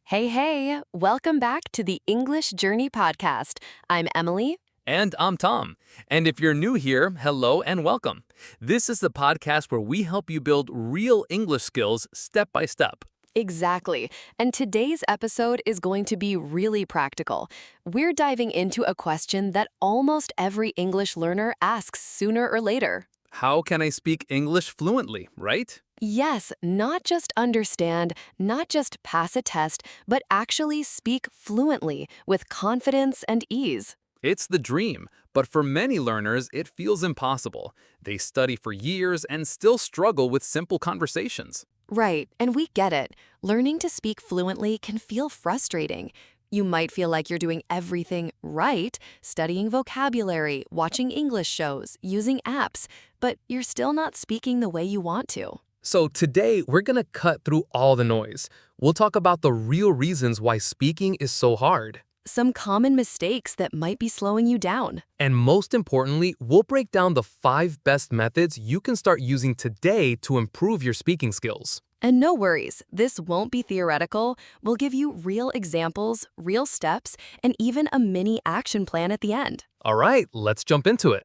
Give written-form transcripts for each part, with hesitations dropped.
Hey, hey, welcome back to the English Journey podcast. I'm Emily. And I'm Tom. And if you're new here, hello and welcome. This is the podcast where we help you build real English skills step by step. Exactly. And today's episode is going to be really practical. We're diving into a question that almost every English learner asks sooner or later. How can I speak English fluently, right? Yes, not just understand, not just pass a test, but actually speak fluently with confidence and ease. It's the dream, but for many learners, it feels impossible. They study for years and still struggle with simple conversations. Right, and we get it. Learning to speak fluently can feel frustrating. You might feel like you're doing everything right, studying vocabulary, watching English shows, using apps, but you're still not speaking the way you want to. So today, we're going to cut through all the noise. We'll talk about the real reasons why speaking is so hard. Some common mistakes that might be slowing you down. And most importantly, we'll break down the 5 best methods you can start using today to improve your speaking skills. And no worries, this won't be theoretical. We'll give you real examples, real steps, and even a mini action plan at the end. All right, let's jump into it.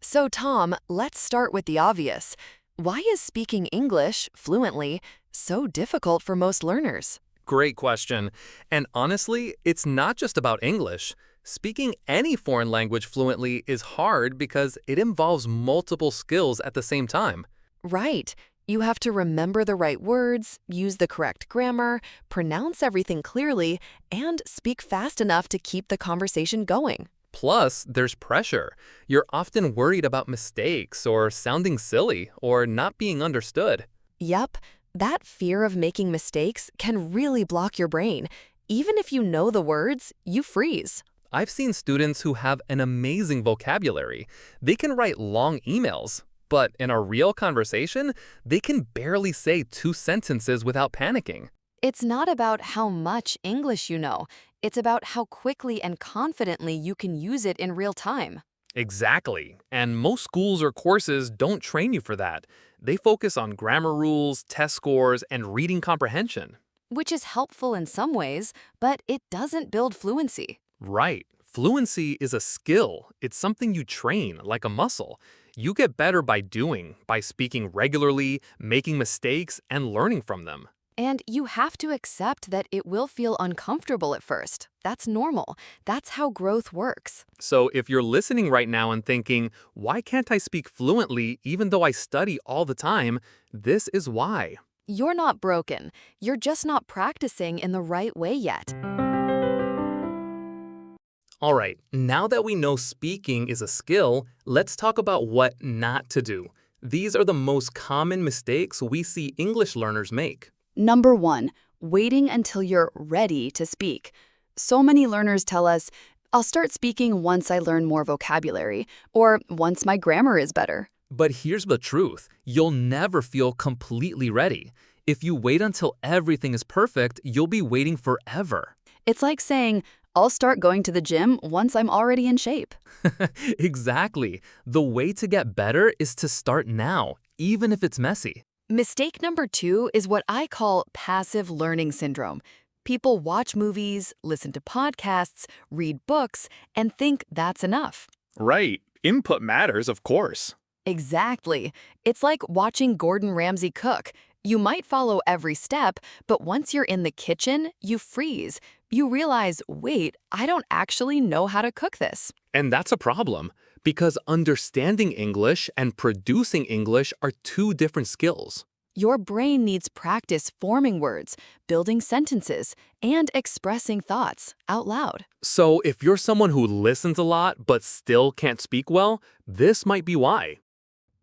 So Tom, let's start with the obvious. Why is speaking English fluently so difficult for most learners? Great question. And honestly, it's not just about English. Speaking any foreign language fluently is hard because it involves multiple skills at the same time. Right. You have to remember the right words, use the correct grammar, pronounce everything clearly, and speak fast enough to keep the conversation going. Plus, there's pressure. You're often worried about mistakes or sounding silly or not being understood. Yep, that fear of making mistakes can really block your brain. Even if you know the words, you freeze. I've seen students who have an amazing vocabulary. They can write long emails, but in a real conversation, they can barely say 2 sentences without panicking. It's not about how much English you know. It's about how quickly and confidently you can use it in real time. Exactly. And most schools or courses don't train you for that. They focus on grammar rules, test scores, and reading comprehension. Which is helpful in some ways, but it doesn't build fluency. Right. Fluency is a skill. It's something you train, like a muscle. You get better by doing, by speaking regularly, making mistakes, and learning from them. And you have to accept that it will feel uncomfortable at first. That's normal. That's how growth works. So if you're listening right now and thinking, why can't I speak fluently even though I study all the time? This is why. You're not broken. You're just not practicing in the right way yet. All right, now that we know speaking is a skill, let's talk about what not to do. These are the most common mistakes we see English learners make. Number 1, waiting until you're ready to speak. So many learners tell us, I'll start speaking once I learn more vocabulary, or once my grammar is better. But here's the truth. You'll never feel completely ready. If you wait until everything is perfect, you'll be waiting forever. It's like saying, I'll start going to the gym once I'm already in shape. Exactly. The way to get better is to start now, even if it's messy. Mistake number 2 is what I call passive learning syndrome. People watch movies, listen to podcasts, read books, and think that's enough. Right. Input matters, of course. Exactly. It's like watching Gordon Ramsay cook. You might follow every step, but once you're in the kitchen, you freeze. You realize, wait, I don't actually know how to cook this. And that's a problem, because understanding English and producing English are 2 different skills. Your brain needs practice forming words, building sentences, and expressing thoughts out loud. So if you're someone who listens a lot but still can't speak well, this might be why.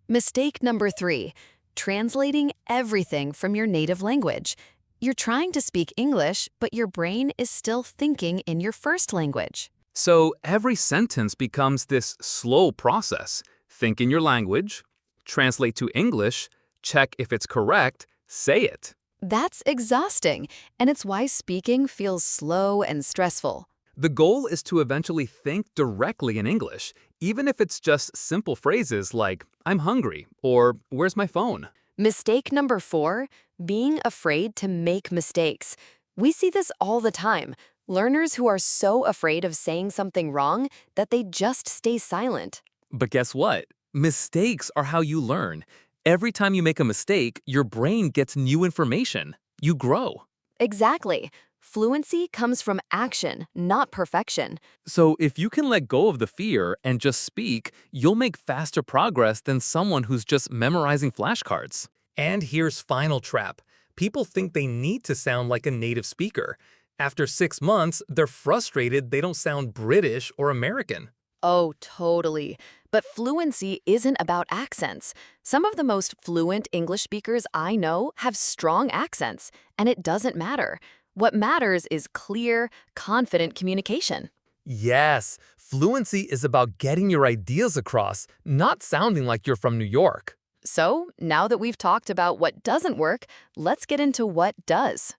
Mistake number 3, translating everything from your native language. You're trying to speak English, but your brain is still thinking in your first language. So every sentence becomes this slow process. Think in your language, translate to English, check if it's correct, say it. That's exhausting, and it's why speaking feels slow and stressful. The goal is to eventually think directly in English, even if it's just simple phrases like, I'm hungry, or where's my phone? Mistake number 4, being afraid to make mistakes. We see this all the time. Learners who are so afraid of saying something wrong that they just stay silent. But guess what? Mistakes are how you learn. Every time you make a mistake, your brain gets new information. You grow. Exactly. Fluency comes from action, not perfection. So if you can let go of the fear and just speak, you'll make faster progress than someone who's just memorizing flashcards. And here's final trap. People think they need to sound like a native speaker. After 6 months, they're frustrated they don't sound British or American. Oh, totally. But fluency isn't about accents. Some of the most fluent English speakers I know have strong accents, and it doesn't matter. What matters is clear, confident communication. Yes, fluency is about getting your ideas across, not sounding like you're from New York. So, now that we've talked about what doesn't work, let's get into what does.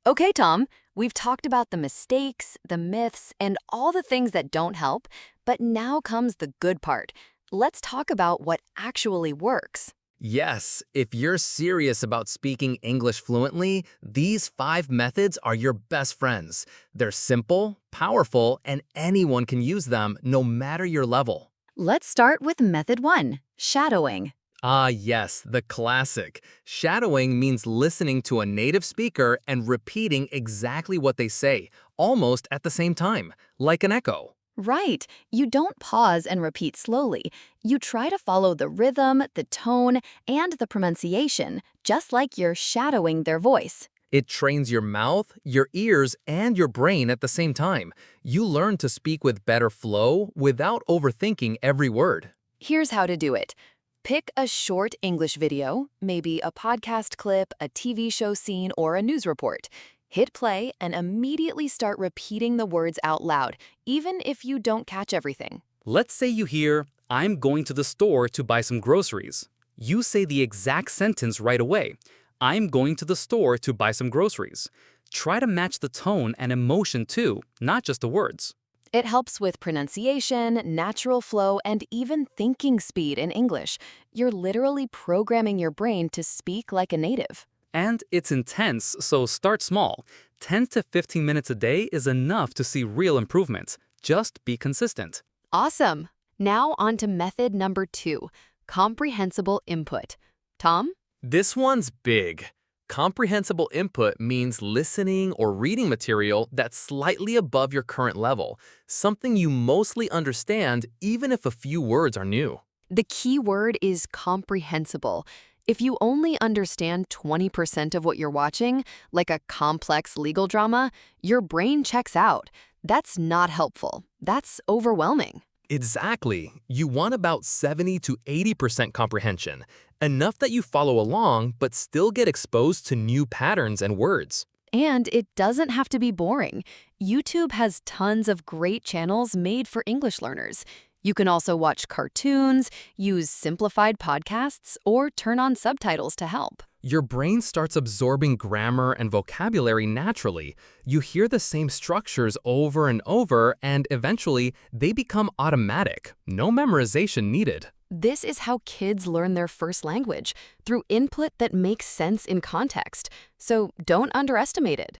Okay, Tom, we've talked about the mistakes, the myths, and all the things that don't help, but now comes the good part. Let's talk about what actually works. Yes, if you're serious about speaking English fluently, these 5 methods are your best friends. They're simple, powerful, and anyone can use them no matter your level. Let's start with method 1, shadowing. Ah, yes, the classic. Shadowing means listening to a native speaker and repeating exactly what they say, almost at the same time, like an echo. Right. You don't pause and repeat slowly. You try to follow the rhythm, the tone, and the pronunciation, just like you're shadowing their voice. It trains your mouth, your ears, and your brain at the same time. You learn to speak with better flow without overthinking every word. Here's how to do it. Pick a short English video, maybe a podcast clip, a TV show scene, or a news report. Hit play and immediately start repeating the words out loud, even if you don't catch everything. Let's say you hear, I'm going to the store to buy some groceries. You say the exact sentence right away. I'm going to the store to buy some groceries. Try to match the tone and emotion too, not just the words. It helps with pronunciation, natural flow, and even thinking speed in English. You're literally programming your brain to speak like a native. And it's intense, so start small. 10 to 15 minutes a day is enough to see real improvements. Just be consistent. Awesome! Now on to method number 2, comprehensible input. Tom? This one's big. Comprehensible input means listening or reading material that's slightly above your current level, something you mostly understand even if a few words are new. The key word is comprehensible. If you only understand 20% of what you're watching, like a complex legal drama, your brain checks out. That's not helpful. That's overwhelming. Exactly. You want about 70 to 80% comprehension, enough that you follow along but still get exposed to new patterns and words. And it doesn't have to be boring. YouTube has tons of great channels made for English learners. You can also watch cartoons, use simplified podcasts, or turn on subtitles to help. Your brain starts absorbing grammar and vocabulary naturally. You hear the same structures over and over, and eventually they become automatic. No memorization needed. This is how kids learn their first language, through input that makes sense in context. So don't underestimate it.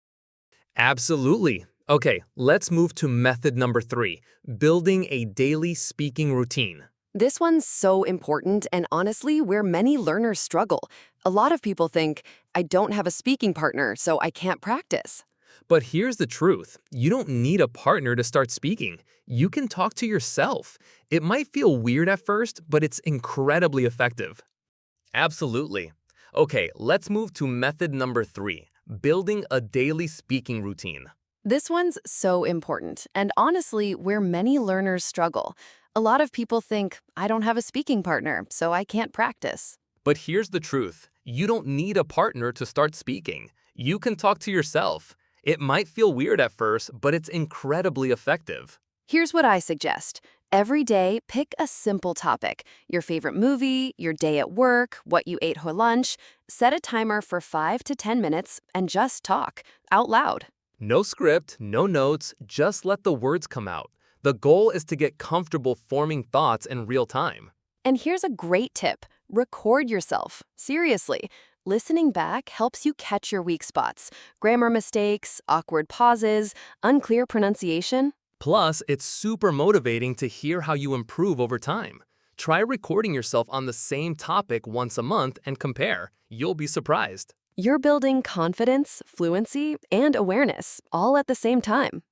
Absolutely. Okay, let's move to method number 3, building a daily speaking routine. This one's so important and honestly where many learners struggle. A lot of people think, I don't have a speaking partner, so I can't practice. But here's the truth. You don't need a partner to start speaking. You can talk to yourself. It might feel weird at first, but it's incredibly effective. Absolutely. Okay, let's move to method number 3, building a daily speaking routine. This one's so important and honestly where many learners struggle. A lot of people think, I don't have a speaking partner, so I can't practice. But here's the truth. You don't need a partner to start speaking. You can talk to yourself. It might feel weird at first, but it's incredibly effective. Here's what I suggest. Every day, pick a simple topic. Your favorite movie, your day at work, what you ate for lunch. Set a timer for 5 to 10 minutes and just talk out loud. No script, no notes, just let the words come out. The goal is to get comfortable forming thoughts in real time. And here's a great tip. Record yourself. Seriously. Listening back helps you catch your weak spots. Grammar mistakes, awkward pauses, unclear pronunciation. Plus, it's super motivating to hear how you improve over time. Try recording yourself on the same topic once a month and compare. You'll be surprised. You're building confidence, fluency, and awareness, all at the same time.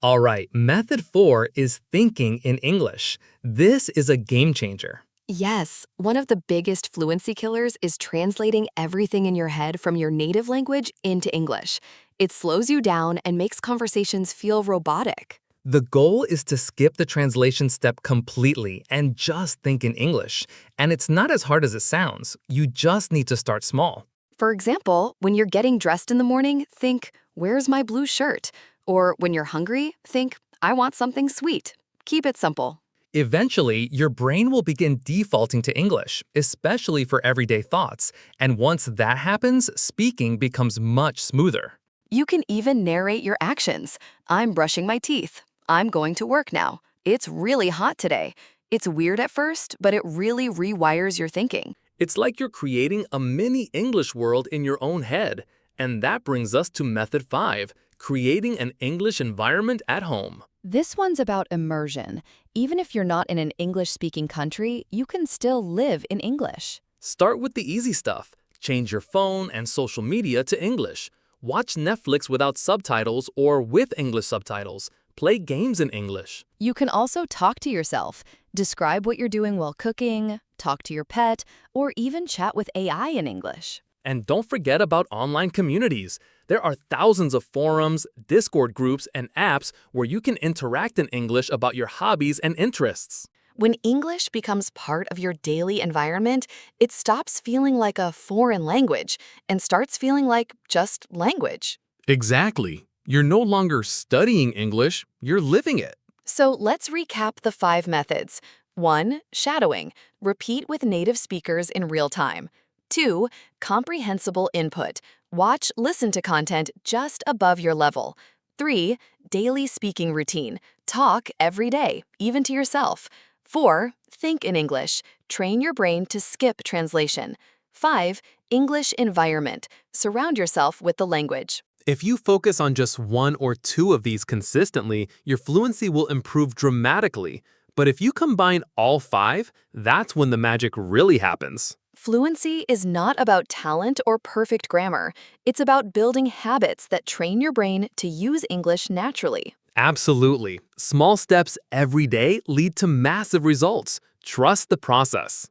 All right, method 4 is thinking in English. This is a game changer. Yes, one of the biggest fluency killers is translating everything in your head from your native language into English. It slows you down and makes conversations feel robotic. The goal is to skip the translation step completely and just think in English. And it's not as hard as it sounds. You just need to start small. For example, when you're getting dressed in the morning, think, "Where's my blue shirt?" Or when you're hungry, think, "I want something sweet." Keep it simple. Eventually, your brain will begin defaulting to English, especially for everyday thoughts. And once that happens, speaking becomes much smoother. You can even narrate your actions. "I'm brushing my teeth. I'm going to work now. It's really hot today." It's weird at first, but it really rewires your thinking. It's like you're creating a mini English world in your own head. And that brings us to method 5, creating an English environment at home. This one's about immersion. Even if you're not in an English-speaking country, you can still live in English. Start with the easy stuff. Change your phone and social media to English. Watch Netflix without subtitles or with English subtitles. Play games in English. You can also talk to yourself, describe what you're doing while cooking, talk to your pet, or even chat with AI in English. And don't forget about online communities. There are thousands of forums, Discord groups, and apps where you can interact in English about your hobbies and interests. When English becomes part of your daily environment, it stops feeling like a foreign language and starts feeling like just language. Exactly. You're no longer studying English, you're living it. So let's recap the 5 methods. 1. Shadowing. Repeat with native speakers in real time. 2. Comprehensible input. Watch, listen to content just above your level. 3. Daily speaking routine. Talk every day, even to yourself. 4. Think in English. Train your brain to skip translation. 5. English environment. Surround yourself with the language. If you focus on just 1 or 2 of these consistently, your fluency will improve dramatically. But if you combine all 5, that's when the magic really happens. Fluency is not about talent or perfect grammar. It's about building habits that train your brain to use English naturally. Absolutely. Small steps every day lead to massive results. Trust the process.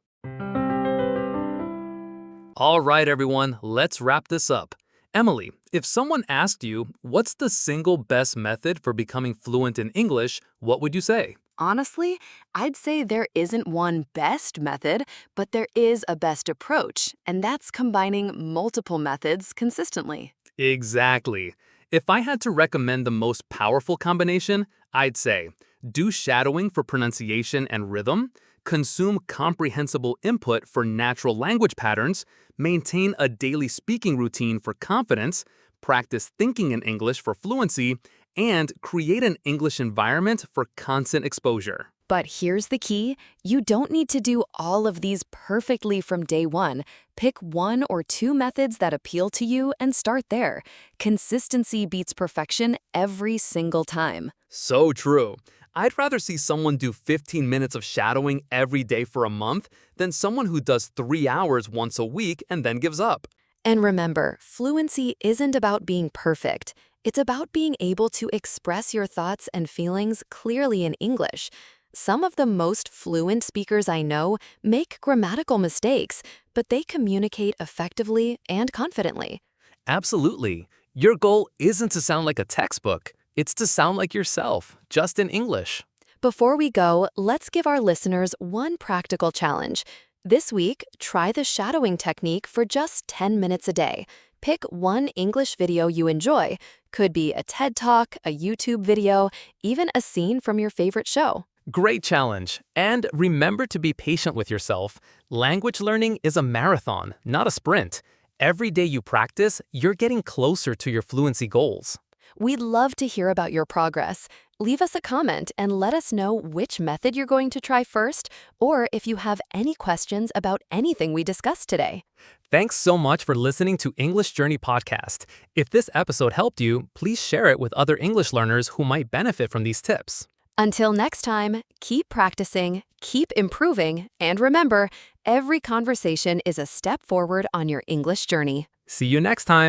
All right, everyone, let's wrap this up. Emily, if someone asked you, what's the single best method for becoming fluent in English, what would you say? Honestly, I'd say there isn't one best method, but there is a best approach, and that's combining multiple methods consistently. Exactly. If I had to recommend the most powerful combination, I'd say do shadowing for pronunciation and rhythm, consume comprehensible input for natural language patterns, maintain a daily speaking routine for confidence, practice thinking in English for fluency, and create an English environment for constant exposure. But here's the key. You don't need to do all of these perfectly from day one. Pick 1 or 2 methods that appeal to you and start there. Consistency beats perfection every single time. So true. I'd rather see someone do 15 minutes of shadowing every day for a month than someone who does 3 hours once a week and then gives up. And remember, fluency isn't about being perfect. It's about being able to express your thoughts and feelings clearly in English. Some of the most fluent speakers I know make grammatical mistakes, but they communicate effectively and confidently. Absolutely. Your goal isn't to sound like a textbook. It's to sound like yourself, just in English. Before we go, let's give our listeners one practical challenge. This week, try the shadowing technique for just 10 minutes a day. Pick one English video you enjoy. Could be a TED Talk, a YouTube video, even a scene from your favorite show. Great challenge. And remember to be patient with yourself. Language learning is a marathon, not a sprint. Every day you practice, you're getting closer to your fluency goals. We'd love to hear about your progress. Leave us a comment and let us know which method you're going to try first, or if you have any questions about anything we discussed today. Thanks so much for listening to English Journey Podcast. If this episode helped you, please share it with other English learners who might benefit from these tips. Until next time, keep practicing, keep improving, and remember, every conversation is a step forward on your English journey. See you next time.